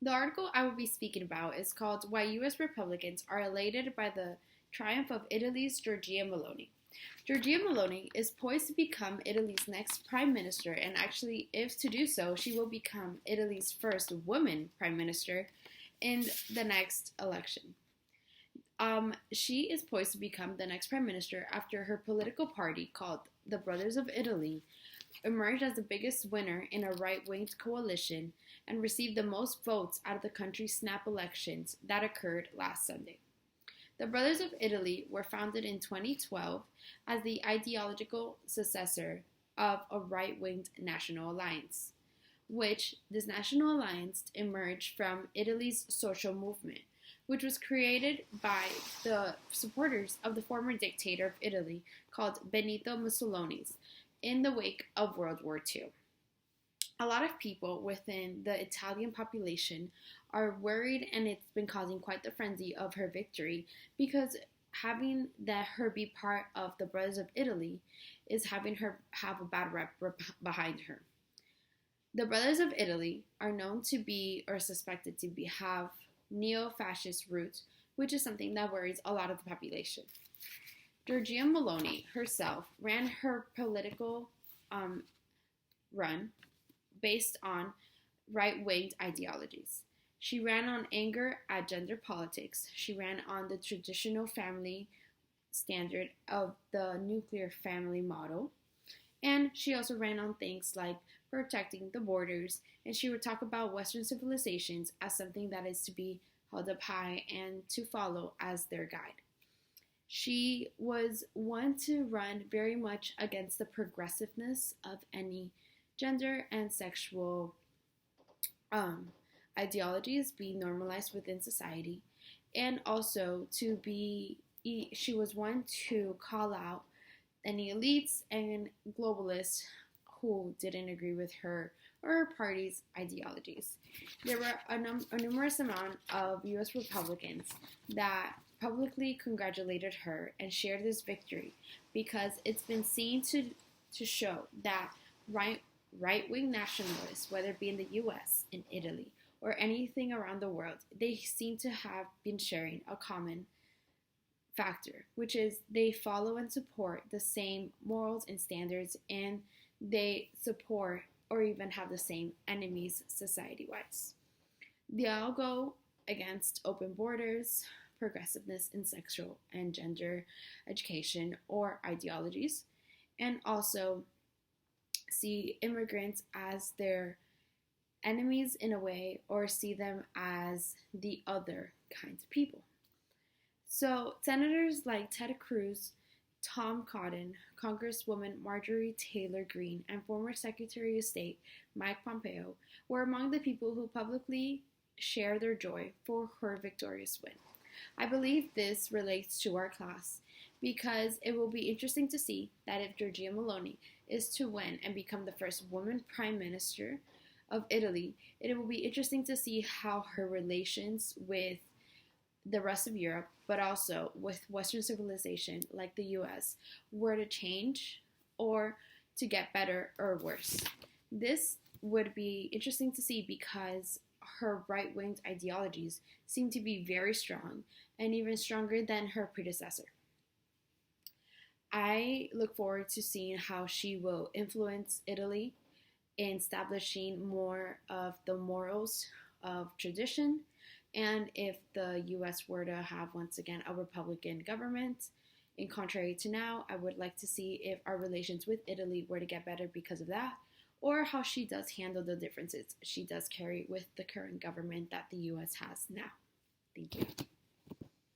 The article I will be speaking about is called Why U.S. Republicans Are Elated by the Triumph of Italy's Giorgia Meloni. Giorgia Meloni is poised to become Italy's next prime minister, and actually, if to do so, she will become Italy's first woman prime minister in the next election. She is poised to become the next prime minister after her political party, called the Brothers of Italy, emerged as the biggest winner in a right-winged coalition and received the most votes out of the country's snap elections that occurred last Sunday. The Brothers of Italy were founded in 2012 as the ideological successor of a right-winged national alliance, which this national alliance emerged from Italy's social movement, which was created by the supporters of the former dictator of Italy called Benito Mussolini in the wake of World War II. A lot of people within the Italian population are worried, and it's been causing quite the frenzy of her victory, because having that her be part of the Brothers of Italy is having her have a bad rep behind her. The Brothers of Italy are known to be, or suspected to be, have neo-fascist roots, which is something that worries a lot of the population. Giorgia Meloni herself ran her political run based on right-winged ideologies. She ran on anger at gender politics. She ran on the traditional family standard of the nuclear family model. And she also ran on things like protecting the borders. And she would talk about Western civilizations as something that is to be held up high and to follow as their guide. She was one to run very much against the progressiveness of any gender and sexual ideologies being normalized within society, and also she was one to call out any elites and globalists who didn't agree with her or her party's ideologies. There were a numerous amount of U.S. Republicans that publicly congratulated her and shared this victory, because it's been seen to show that right-wing nationalists, whether it be in the U.S., in Italy, or anything around the world, they seem to have been sharing a common factor, which is they follow and support the same morals and standards, and they support or even have the same enemies society-wise. They all go against open borders, progressiveness in sexual and gender education or ideologies, and also see immigrants as their enemies in a way, or see them as the other kinds of people. So senators like Ted Cruz, Tom Cotton, Congresswoman Marjorie Taylor Greene, and former Secretary of State Mike Pompeo were among the people who publicly share their joy for her victorious win. I believe this relates to our class, because it will be interesting to see that if Giorgia Meloni is to win and become the first woman prime minister of Italy, it will be interesting to see how her relations with the rest of Europe, but also with Western civilization like the US, were to change or to get better or worse. This would be interesting to see, because her right-winged ideologies seem to be very strong, and even stronger than her predecessor. I look forward to seeing how she will influence Italy in establishing more of the morals of tradition, and if the US were to have once again a Republican government, in contrary to now, I would like to see if our relations with Italy were to get better because of that, or how she does handle the differences she does carry with the current government that the US has now. Thank you.